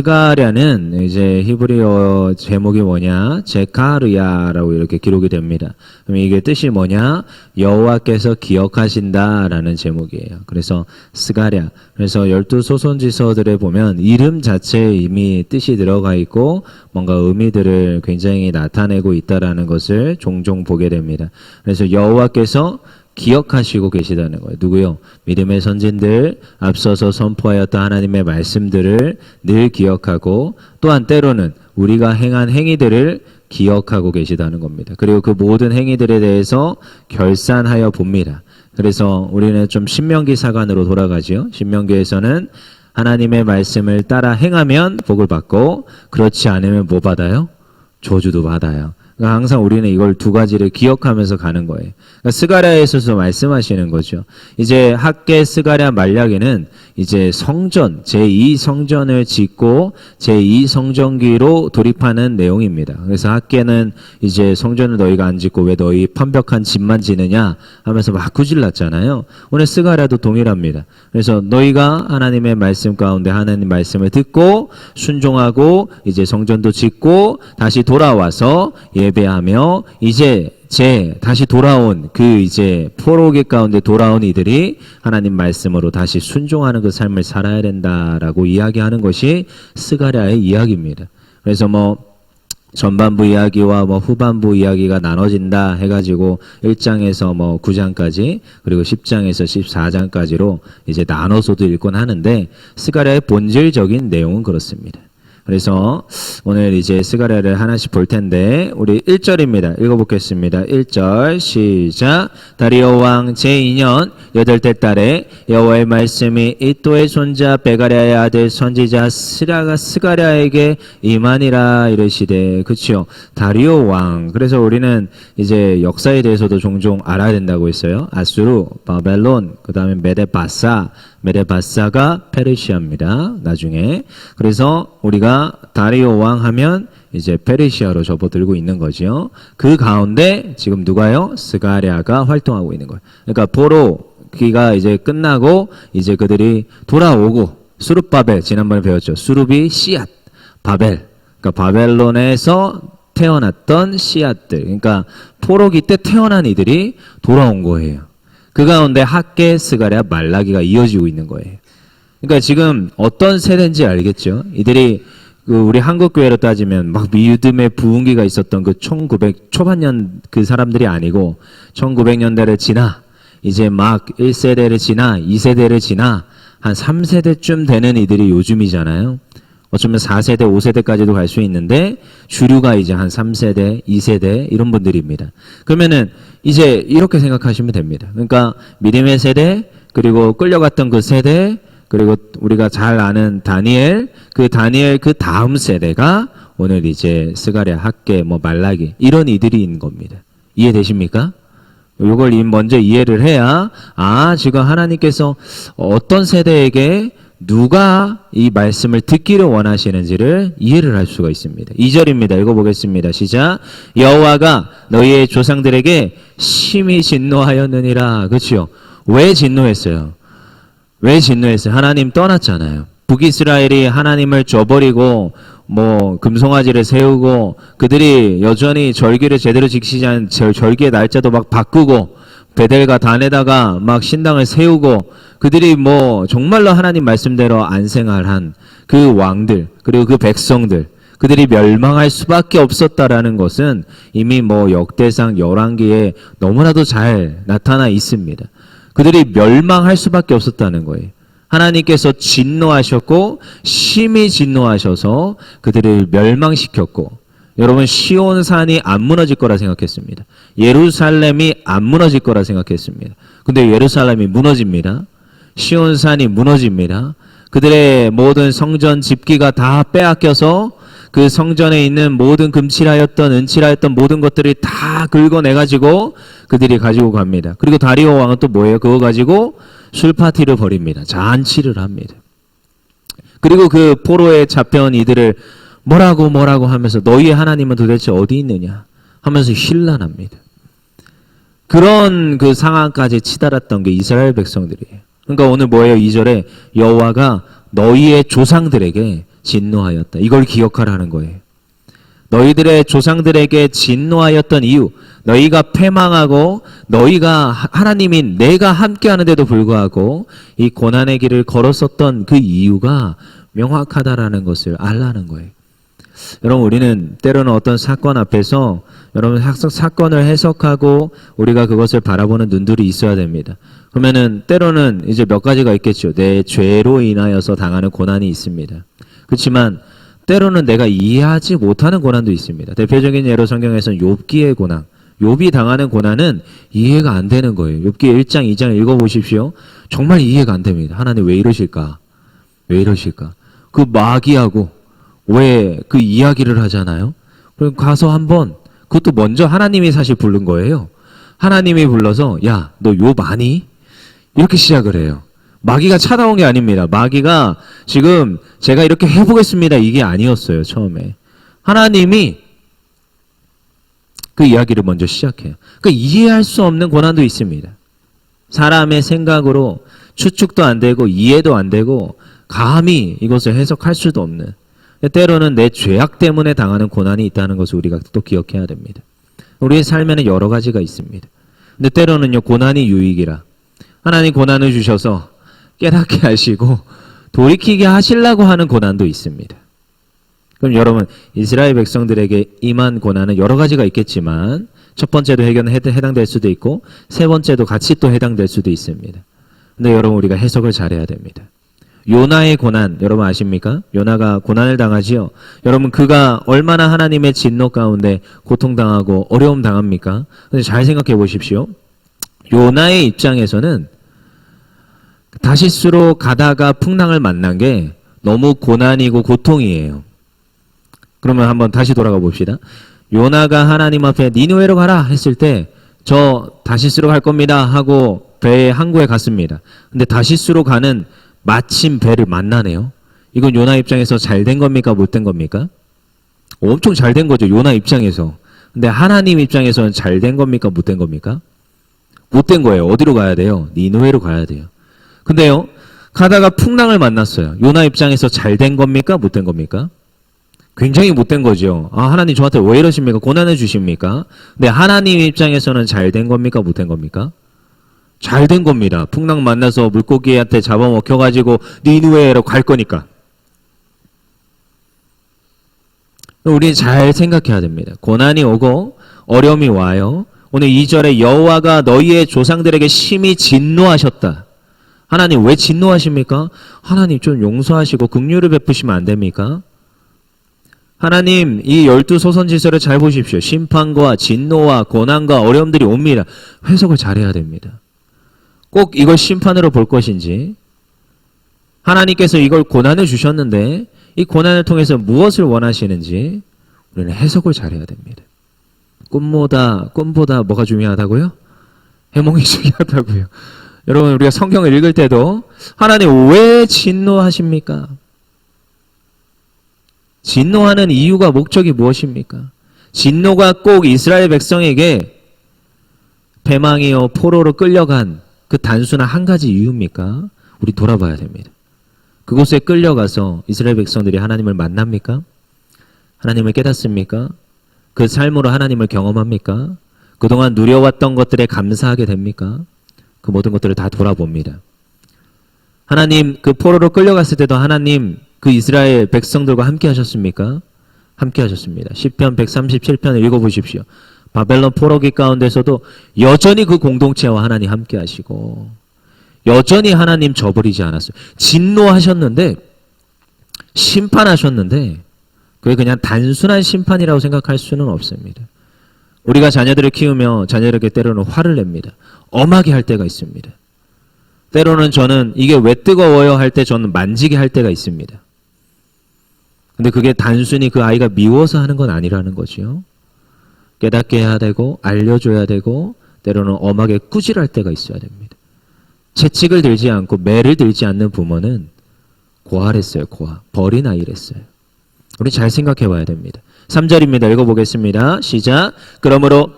스가랴는 이제 히브리어 제목이 뭐냐? 제카르야라고 이렇게 기록이 됩니다. 그럼 이게 뜻이 뭐냐? 여호와께서 기억하신다라는 제목이에요. 그래서 스가랴. 그래서 12소선지서들에 보면 이름 자체에 이미 뜻이 들어가 있고 뭔가 의미들을 굉장히 나타내고 있다라는 것을 종종 보게 됩니다. 그래서 여호와께서 기억하시고 계시다는 거예요. 누구요? 믿음의 선진들, 앞서서 선포하였던 하나님의 말씀들을 늘 기억하고 또한 때로는 우리가 행한 행위들을 기억하고 계시다는 겁니다. 그리고 그 모든 행위들에 대해서 결산하여 봅니다. 그래서 우리는 좀 신명기 사관으로 돌아가지요. 신명기에서는 하나님의 말씀을 따라 행하면 복을 받고 그렇지 않으면 뭐 받아요? 저주도 받아요. 그러니까 항상 우리는 이걸 두 가지를 기억하면서 가는 거예요. 그러니까 스가랴에서도 말씀하시는 거죠. 이제 학개, 스가랴, 말라기는 이제 성전, 제2성전을 짓고 제2성전기로 돌입하는 내용입니다. 그래서 학개는 이제 성전을 너희가 안 짓고 왜 너희 판벽한 집만 지느냐 하면서 막 구질렀잖아요. 오늘 스가랴도 동일합니다. 그래서 너희가 하나님의 말씀 가운데 하나님 말씀을 듣고 순종하고 이제 성전도 짓고 다시 돌아와서 예배하며 이제 다시 돌아온 그 이제 포로기 가운데 돌아온 이들이 하나님 말씀으로 다시 순종하는 그 삶을 살아야 된다라고 이야기하는 것이 스가랴의 이야기입니다. 그래서 뭐 전반부 이야기와 뭐 후반부 이야기가 나눠진다 해가지고 1장에서 뭐 9장까지 그리고 10장에서 14장까지로 이제 나눠서도 읽곤 하는데 스가랴의 본질적인 내용은 그렇습니다. 그래서 오늘 이제 스가랴를 하나씩 볼 텐데 우리 1절입니다. 읽어보겠습니다. 1절 시작. 다리오 왕 제2년 8째 달에 여호와의 말씀이 이또의 손자 베가랴의 아들 선지자 스가랴에게 임하니라 이르시되. 그렇죠. 다리오 왕. 그래서 우리는 이제 역사에 대해서도 종종 알아야 된다고 했어요. 아수르, 바벨론, 그 다음에 메데바사가 페르시아입니다. 나중에. 그래서 우리가 다리오 왕 하면 이제 페르시아로 접어들고 있는 거죠. 그 가운데 지금 누가요? 스가랴가 활동하고 있는 거예요. 그러니까 포로기가 이제 끝나고 이제 그들이 돌아오고 수룹바벨 지난번에 배웠죠. 수룹이 씨앗, 바벨. 그러니까 바벨론에서 태어났던 씨앗들. 그러니까 포로기 때 태어난 이들이 돌아온 거예요. 그 가운데 학개, 스가랴, 말라기가 이어지고 있는 거예요. 그러니까 지금 어떤 세대인지 알겠죠? 이들이 우리 한국 교회로 따지면 막 믿음의 부흥기가 있었던 그 1900 초반년 그 사람들이 아니고 1900년대를 지나 이제 막 1세대를 지나 2세대를 지나 한 3세대쯤 되는 이들이 요즘이잖아요. 어쩌면 4세대, 5세대까지도 갈 수 있는데 주류가 이제 한 3세대, 2세대 이런 분들입니다. 그러면은 이제 이렇게 생각하시면 됩니다. 그러니까 믿음의 세대, 그리고 끌려갔던 그 세대, 그리고 우리가 잘 아는 다니엘 그 다음 세대가 오늘 이제 스가랴, 학개, 뭐 말라기 이런 이들이 있는 겁니다. 이해되십니까? 이걸 먼저 이해를 해야 지금 하나님께서 어떤 세대에게 누가 이 말씀을 듣기를 원하시는지를 이해를 할 수가 있습니다. 2절입니다. 읽어보겠습니다. 시작. 여호와가 너희의 조상들에게 심히 진노하였느니라. 그렇죠? 왜 진노했어요? 하나님 떠났잖아요. 북이스라엘이 하나님을 저버리고 뭐 금송아지를 세우고 그들이 여전히 절기를 제대로 지키지 않은 절기의 날짜도 막 바꾸고 베델과 단에다가 막 신당을 세우고 그들이 뭐 정말로 하나님 말씀대로 안 생활한 그 왕들 그리고 그 백성들 그들이 멸망할 수밖에 없었다라는 것은 이미 뭐 역대상 11기에 너무나도 잘 나타나 있습니다. 그들이 멸망할 수밖에 없었다는 거예요. 하나님께서 진노하셨고 심히 진노하셔서 그들을 멸망시켰고 여러분 시온산이 안 무너질 거라 생각했습니다. 예루살렘이 안 무너질 거라 생각했습니다. 근데 예루살렘이 무너집니다. 시온산이 무너집니다. 그들의 모든 성전 집기가 다 빼앗겨서 그 성전에 있는 모든 금칠하였던 은칠하였던 모든 것들을 다 긁어내가지고 그들이 가지고 갑니다. 그리고 다리오 왕은 또 뭐예요? 그거 가지고 술 파티를 벌입니다. 잔치를 합니다. 그리고 그 포로에 잡혀온 이들을 뭐라고 하면서 너희의 하나님은 도대체 어디 있느냐 하면서 힐난합니다. 그런 그 상황까지 치달았던 게 이스라엘 백성들이에요. 그러니까 오늘 뭐예요? 2절에 여호와가 너희의 조상들에게 진노하였다. 이걸 기억하라는 거예요. 너희들의 조상들에게 진노하였던 이유, 너희가 패망하고 너희가 하나님인 내가 함께하는데도 불구하고 이 고난의 길을 걸었었던 그 이유가 명확하다라는 것을 알라는 거예요. 여러분, 우리는 때로는 어떤 사건 앞에서 여러분 사건을 해석하고 우리가 그것을 바라보는 눈들이 있어야 됩니다. 그러면은 때로는 이제 몇 가지가 있겠죠. 내 죄로 인하여서 당하는 고난이 있습니다. 그렇지만 때로는 내가 이해하지 못하는 고난도 있습니다. 대표적인 예로 성경에서는 욥기의 고난, 욥이 당하는 고난은 이해가 안 되는 거예요. 욥기 1장, 2장 읽어보십시오. 정말 이해가 안 됩니다. 하나님 왜 이러실까? 왜 이러실까? 그 마귀하고 왜 그 이야기를 하잖아요. 그럼 가서 한번, 그것도 먼저 하나님이 사실 부른 거예요. 하나님이 불러서 야, 너 욥 아니? 이렇게 시작을 해요. 마귀가 찾아온 게 아닙니다. 마귀가 지금 제가 이렇게 해보겠습니다, 이게 아니었어요. 처음에 하나님이 그 이야기를 먼저 시작해요. 그러니까 이해할 수 없는 고난도 있습니다. 사람의 생각으로 추측도 안 되고 이해도 안 되고 감히 이것을 해석할 수도 없는, 때로는 내 죄악 때문에 당하는 고난이 있다는 것을 우리가 또 기억해야 됩니다. 우리의 삶에는 여러 가지가 있습니다. 근데 때로는요, 고난이 유익이라 하나님 고난을 주셔서 깨닫게 하시고 돌이키게 하시려고 하는 고난도 있습니다. 그럼 여러분, 이스라엘 백성들에게 임한 고난은 여러 가지가 있겠지만 첫 번째도 해당될 수도 있고 세 번째도 같이 또 해당될 수도 있습니다. 근데 여러분, 우리가 해석을 잘해야 됩니다. 요나의 고난 여러분 아십니까? 요나가 고난을 당하지요. 여러분, 그가 얼마나 하나님의 진노 가운데 고통당하고 어려움 당합니까? 근데 잘 생각해 보십시오. 요나의 입장에서는 다시스로 가다가 풍랑을 만난 게 너무 고난이고 고통이에요. 그러면 한번 다시 돌아가 봅시다. 요나가 하나님 앞에 니느웨로 가라 했을 때 저 다시스로 갈 겁니다 하고 배에 항구에 갔습니다. 근데 다시스로 가는 마침 배를 만나네요. 이건 요나 입장에서 잘 된 겁니까? 못 된 겁니까? 엄청 잘 된 거죠, 요나 입장에서. 근데 하나님 입장에서는 잘 된 겁니까? 못 된 겁니까? 못 된 거예요. 어디로 가야 돼요? 니느웨로 가야 돼요. 근데요, 가다가 풍랑을 만났어요. 요나 입장에서 잘 된 겁니까? 못 된 겁니까? 굉장히 못 된 거죠. 아, 하나님 저한테 왜 이러십니까? 고난을 주십니까? 근데 하나님 입장에서는 잘 된 겁니까? 못 된 겁니까? 잘 된 겁니다. 풍랑 만나서 물고기한테 잡아먹혀가지고 니느웨로 갈 거니까. 우리는 잘 생각해야 됩니다. 고난이 오고 어려움이 와요. 오늘 2절에 여호와가 너희의 조상들에게 심히 진노하셨다. 하나님 왜 진노하십니까? 하나님 좀 용서하시고 긍휼을 베푸시면 안 됩니까? 하나님, 이 12소선지서를 잘 보십시오. 심판과 진노와 고난과 어려움들이 옵니다. 해석을 잘해야 됩니다. 꼭 이걸 심판으로 볼 것인지, 하나님께서 이걸 고난을 주셨는데 이 고난을 통해서 무엇을 원하시는지 우리는 해석을 잘해야 됩니다. 꿈보다 뭐가 중요하다고요? 해몽이 중요하다고요. 여러분, 우리가 성경을 읽을 때도 하나님 왜 진노하십니까? 진노하는 이유가 목적이 무엇입니까? 진노가 꼭 이스라엘 백성에게 패망이요 포로로 끌려간 그 단순한 한 가지 이유입니까? 우리 돌아봐야 됩니다. 그곳에 끌려가서 이스라엘 백성들이 하나님을 만납니까? 하나님을 깨닫습니까? 그 삶으로 하나님을 경험합니까? 그동안 누려왔던 것들에 감사하게 됩니까? 그 모든 것들을 다 돌아봅니다. 하나님, 그 포로로 끌려갔을 때도 하나님 그 이스라엘 백성들과 함께 하셨습니까? 함께 하셨습니다. 시편 137편을 읽어보십시오. 바벨론 포로기 가운데서도 여전히 그 공동체와 하나님 함께 하시고 여전히 하나님 저버리지 않았어요. 진노하셨는데, 심판하셨는데 그게 그냥 단순한 심판이라고 생각할 수는 없습니다. 우리가 자녀들을 키우며 자녀에게 때로는 화를 냅니다. 엄하게 할 때가 있습니다. 때로는 저는 이게 왜 뜨거워요 할 때 저는 만지게 할 때가 있습니다. 근데 그게 단순히 그 아이가 미워서 하는 건 아니라는 거죠. 깨닫게 해야 되고 알려줘야 되고 때로는 엄하게 꾸질할 때가 있어야 됩니다. 채찍을 들지 않고 매를 들지 않는 부모는 고아랬어요. 고아. 버린 아이랬어요. 우리 잘 생각해 봐야 됩니다. 3절입니다. 읽어보겠습니다. 시작. 그러므로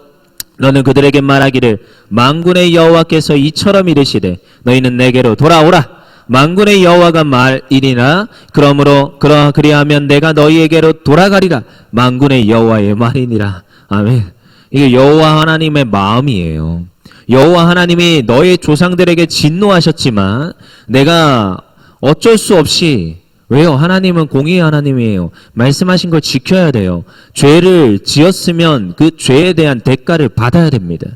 너는 그들에게 말하기를 만군의 여호와께서 이처럼 이르시되 너희는 내게로 돌아오라. 만군의 여호와가 말이니라. 그러므로 그리하면 내가 너희에게로 돌아가리라. 만군의 여호와의 말이니라. 아멘. 이게 여호와 하나님의 마음이에요. 여호와 하나님이 너희 조상들에게 진노하셨지만 내가 어쩔 수 없이, 왜요? 하나님은 공의의 하나님이에요. 말씀하신 걸 지켜야 돼요. 죄를 지었으면 그 죄에 대한 대가를 받아야 됩니다.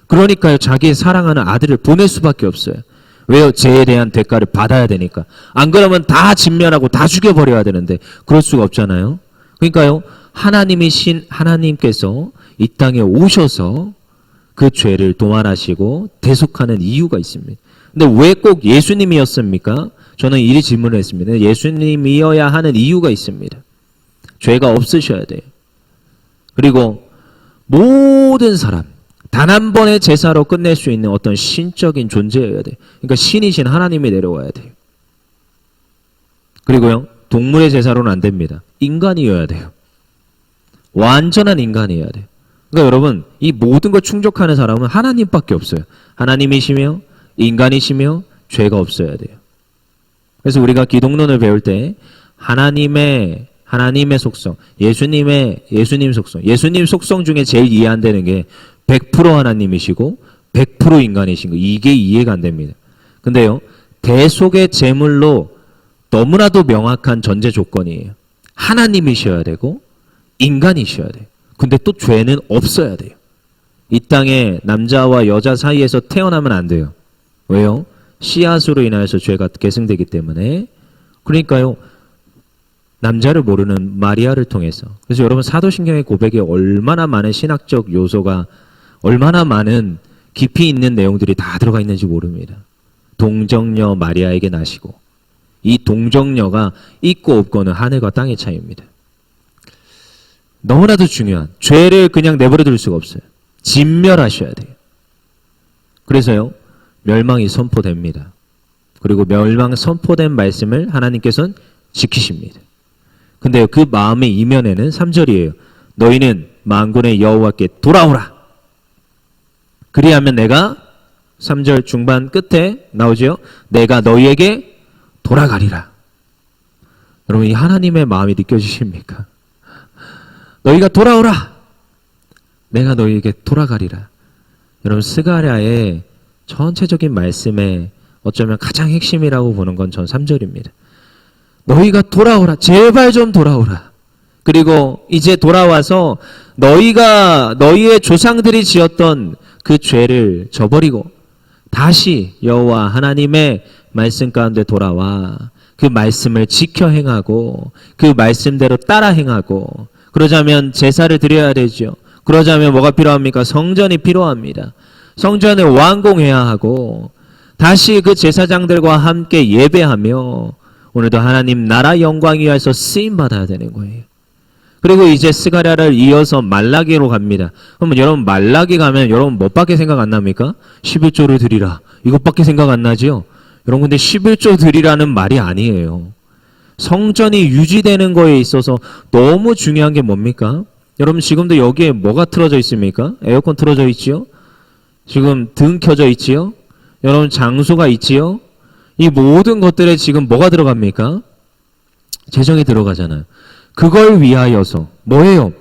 그러니까요, 자기의 사랑하는 아들을 보낼 수밖에 없어요. 왜요? 죄에 대한 대가를 받아야 되니까. 안 그러면 다 진멸하고 다 죽여버려야 되는데 그럴 수가 없잖아요. 그러니까요, 하나님이신 하나님께서 이 땅에 오셔서 그 죄를 도말하시고 대속하는 이유가 있습니다. 근데 왜 꼭 예수님이었습니까? 저는 이리 질문을 했습니다. 예수님이어야 하는 이유가 있습니다. 죄가 없으셔야 돼요. 그리고 모든 사람, 단 한 번의 제사로 끝낼 수 있는 어떤 신적인 존재여야 돼요. 그러니까 신이신 하나님이 내려와야 돼요. 그리고요, 동물의 제사로는 안 됩니다. 인간이어야 돼요. 완전한 인간이어야 돼요. 그러니까 여러분, 이 모든 걸 충족하는 사람은 하나님밖에 없어요. 하나님이시며 인간이시며 죄가 없어야 돼요. 그래서 우리가 기독론을 배울 때 하나님의 속성, 예수님 속성, 예수님 속성 중에 제일 이해 안 되는 게 100% 하나님이시고 100% 인간이신 거, 이게 이해가 안 됩니다. 근데요, 대속의 제물로 너무나도 명확한 전제 조건이에요. 하나님이셔야 되고 인간이셔야 돼요. 근데 또 죄는 없어야 돼요. 이 땅에 남자와 여자 사이에서 태어나면 안 돼요. 왜요? 씨앗으로 인하여서 죄가 계승되기 때문에. 그러니까요, 남자를 모르는 마리아를 통해서. 그래서 여러분, 사도신경의 고백에 얼마나 많은 신학적 요소가, 얼마나 많은 깊이 있는 내용들이 다 들어가 있는지 모릅니다. 동정녀 마리아에게 나시고, 이 동정녀가 있고 없고는 하늘과 땅의 차이입니다. 너무나도 중요한, 죄를 그냥 내버려 둘 수가 없어요. 진멸하셔야 돼요. 그래서요, 멸망이 선포됩니다. 그리고 멸망 선포된 말씀을 하나님께서는 지키십니다. 근데요, 그 마음의 이면에는 3절이에요. 너희는 만군의 여호와께 돌아오라. 그리하면 내가, 3절 중반 끝에 나오죠. 내가 너희에게 돌아가리라. 여러분, 이 하나님의 마음이 느껴지십니까? 너희가 돌아오라. 내가 너희에게 돌아가리라. 여러분, 스가랴의 전체적인 말씀에 어쩌면 가장 핵심이라고 보는 건 전 3절입니다. 너희가 돌아오라. 제발 좀 돌아오라. 그리고 이제 돌아와서 너희의 조상들이 지었던 그 죄를 저버리고 다시 여호와 하나님의 말씀 가운데 돌아와 그 말씀을 지켜 행하고 그 말씀대로 따라 행하고, 그러자면 제사를 드려야 되죠. 그러자면 뭐가 필요합니까? 성전이 필요합니다. 성전을 완공해야 하고 다시 그 제사장들과 함께 예배하며 오늘도 하나님 나라 영광 위하여서 쓰임 받아야 되는 거예요. 그리고 이제 스가랴를 이어서 말라기로 갑니다. 그러면 여러분, 말라기 가면 여러분 뭐밖에 생각 안 납니까? 11조를 드리라. 이것밖에 생각 안 나지요? 여러분, 근데 11조 드리라는 말이 아니에요. 성전이 유지되는 거에 있어서 너무 중요한 게 뭡니까? 여러분, 지금도 여기에 뭐가 틀어져 있습니까? 에어컨 틀어져 있지요? 지금 등 켜져 있지요? 여러분, 장소가 있지요? 이 모든 것들에 지금 뭐가 들어갑니까? 재정이 들어가잖아요. 그걸 위하여서 뭐예요?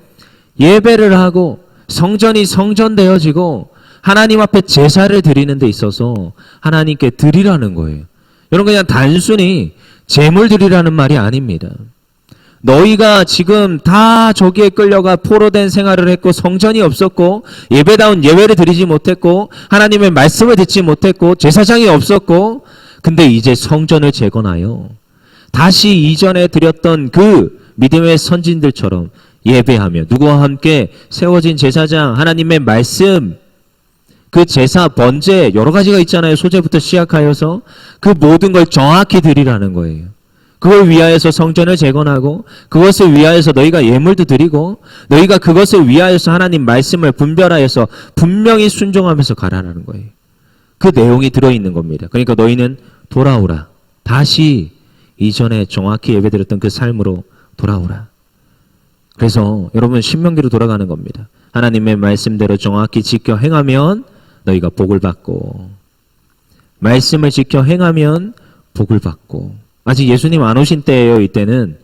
예배를 하고 성전이 성전되어지고 하나님 앞에 제사를 드리는 데 있어서 하나님께 드리라는 거예요. 여러분, 그냥 단순히 제물 드리라는 말이 아닙니다. 너희가 지금 다 저기에 끌려가 포로된 생활을 했고 성전이 없었고 예배다운 예배를 드리지 못했고 하나님의 말씀을 듣지 못했고 제사장이 없었고, 근데 이제 성전을 재건하여 다시 이전에 드렸던 그 믿음의 선진들처럼 예배하며 누구와 함께 세워진 제사장, 하나님의 말씀, 그 제사, 번제 여러 가지가 있잖아요. 소제부터 시작하여서 그 모든 걸 정확히 드리라는 거예요. 그걸 위하여서 성전을 재건하고 그것을 위하여서 너희가 예물도 드리고 너희가 그것을 위하여서 하나님 말씀을 분별하여서 분명히 순종하면서 가라라는 거예요. 그 내용이 들어있는 겁니다. 그러니까 너희는 돌아오라. 다시 이전에 정확히 예배드렸던 그 삶으로 돌아오라. 그래서 여러분, 신명기로 돌아가는 겁니다. 하나님의 말씀대로 정확히 지켜 행하면 너희가 복을 받고, 말씀을 지켜 행하면 복을 받고. 아직 예수님 안 오신 때예요, 이때는.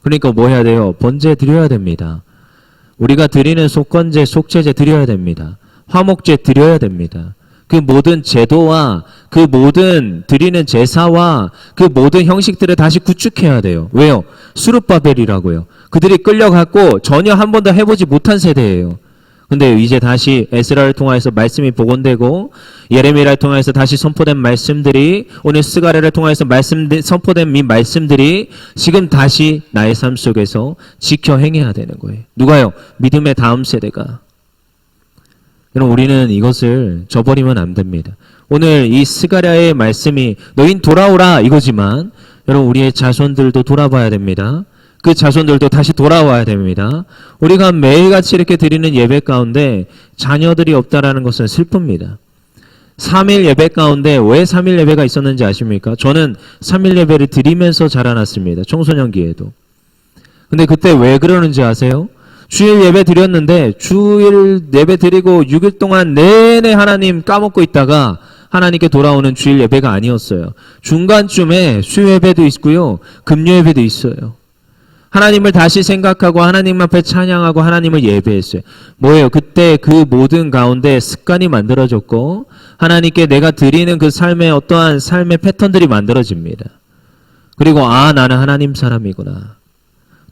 그러니까 뭐 해야 돼요? 번제 드려야 됩니다. 우리가 드리는 속건제, 속죄제 드려야 됩니다. 화목제 드려야 됩니다. 그 모든 제도와 그 모든 드리는 제사와 그 모든 형식들을 다시 구축해야 돼요. 왜요? 수룹바벨이라고요. 그들이 끌려갔고 전혀 한 번도 해보지 못한 세대예요. 근데 이제 다시 에스라를 통해서 말씀이 복원되고 예레미야를 통해서 다시 선포된 말씀들이 오늘 스가랴를 통해서 선포된 이 말씀들이 지금 다시 나의 삶 속에서 지켜 행해야 되는 거예요. 누가요? 믿음의 다음 세대가. 여러분 우리는 이것을 저버리면 안 됩니다. 오늘 이 스가랴의 말씀이 너흰 돌아오라 이거지만 여러분 우리의 자손들도 돌아봐야 됩니다. 그 자손들도 다시 돌아와야 됩니다. 우리가 매일같이 이렇게 드리는 예배 가운데 자녀들이 없다라는 것은 슬픕니다. 3일 예배 가운데 왜 3일 예배가 있었는지 아십니까? 저는 3일 예배를 드리면서 자라났습니다. 청소년기에도. 근데 그때 왜 그러는지 아세요? 주일 예배 드렸는데 주일 예배 드리고 6일 동안 내내 하나님 까먹고 있다가 하나님께 돌아오는 주일 예배가 아니었어요. 중간쯤에 수요 예배도 있고요. 금요 예배도 있어요. 하나님을 다시 생각하고 하나님 앞에 찬양하고 하나님을 예배했어요. 뭐예요? 그때 그 모든 가운데 습관이 만들어졌고 하나님께 내가 드리는 그 삶의 어떠한 삶의 패턴들이 만들어집니다. 그리고 나는 하나님 사람이구나.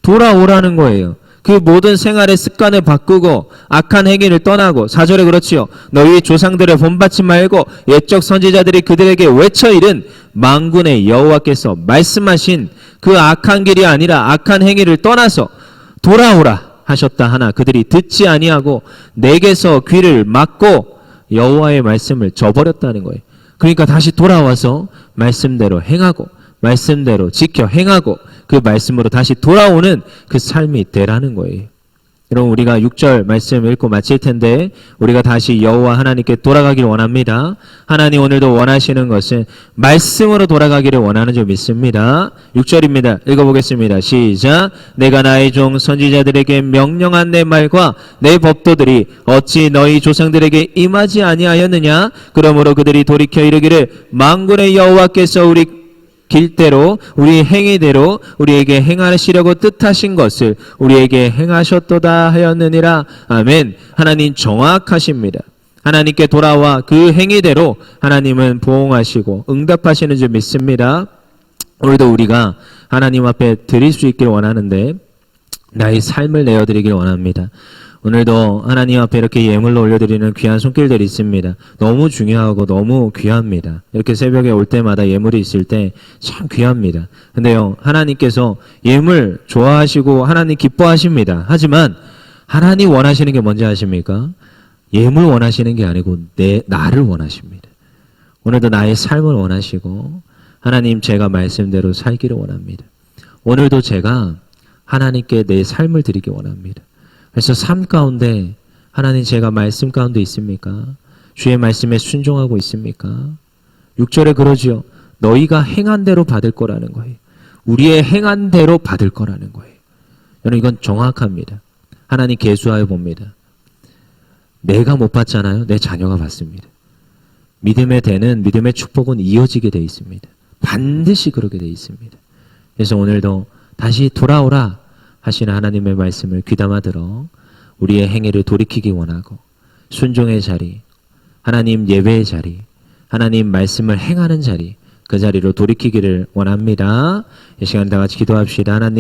돌아오라는 거예요. 그 모든 생활의 습관을 바꾸고 악한 행위를 떠나고 4절에 그렇지요. 너희 조상들을 본받지 말고 옛적 선지자들이 그들에게 외쳐 이른 만군의 여호와께서 말씀하신 그 악한 길이 아니라 악한 행위를 떠나서 돌아오라 하셨다 하나 그들이 듣지 아니하고 내게서 귀를 막고 여호와의 말씀을 저버렸다는 거예요. 그러니까 다시 돌아와서 말씀대로 행하고 말씀대로 지켜 행하고 그 말씀으로 다시 돌아오는 그 삶이 되라는 거예요. 여러분 우리가 6절 말씀 읽고 마칠 텐데 우리가 다시 여호와 하나님께 돌아가기를 원합니다. 하나님 오늘도 원하시는 것은 말씀으로 돌아가기를 원하는 줄 믿습니다. 6절입니다. 읽어보겠습니다. 시작. 내가 나의 종 선지자들에게 명령한 내 말과 내 법도들이 어찌 너희 조상들에게 임하지 아니하였느냐. 그러므로 그들이 돌이켜 이르기를 만군의 여호와께서 우리 길대로 우리 행위대로 우리에게 행하시려고 뜻하신 것을 우리에게 행하셨도다 하였느니라. 아멘. 하나님 정확하십니다. 하나님께 돌아와 그 행위대로 하나님은 보응하시고 응답하시는 줄 믿습니다. 오늘도 우리가 하나님 앞에 드릴 수 있기를 원하는데 나의 삶을 내어드리기를 원합니다. 오늘도 하나님 앞에 이렇게 예물로 올려드리는 귀한 손길들이 있습니다. 너무 중요하고 너무 귀합니다. 이렇게 새벽에 올 때마다 예물이 있을 때 참 귀합니다. 근데요, 하나님께서 예물 좋아하시고 하나님 기뻐하십니다. 하지만 하나님 원하시는 게 뭔지 아십니까? 예물 원하시는 게 아니고 나를 원하십니다. 오늘도 나의 삶을 원하시고 하나님 제가 말씀대로 살기를 원합니다. 오늘도 제가 하나님께 내 삶을 드리기 원합니다. 그래서 삶 가운데 하나님 제가 말씀 가운데 있습니까? 주의 말씀에 순종하고 있습니까? 6절에 그러지요. 너희가 행한 대로 받을 거라는 거예요. 우리의 행한 대로 받을 거라는 거예요. 여러분 이건 정확합니다. 하나님 계수하여 봅니다. 내가 못 받잖아요. 내 자녀가 받습니다. 믿음의 대는 믿음의 축복은 이어지게 되어 있습니다. 반드시 그렇게 되어 있습니다. 그래서 오늘도 다시 돌아오라 하시는 하나님의 말씀을 귀담아 들어 우리의 행위를 돌이키기 원하고 순종의 자리, 하나님 예배의 자리, 하나님 말씀을 행하는 자리, 그 자리로 돌이키기를 원합니다. 이 시간 다 같이 기도합시다. 하나님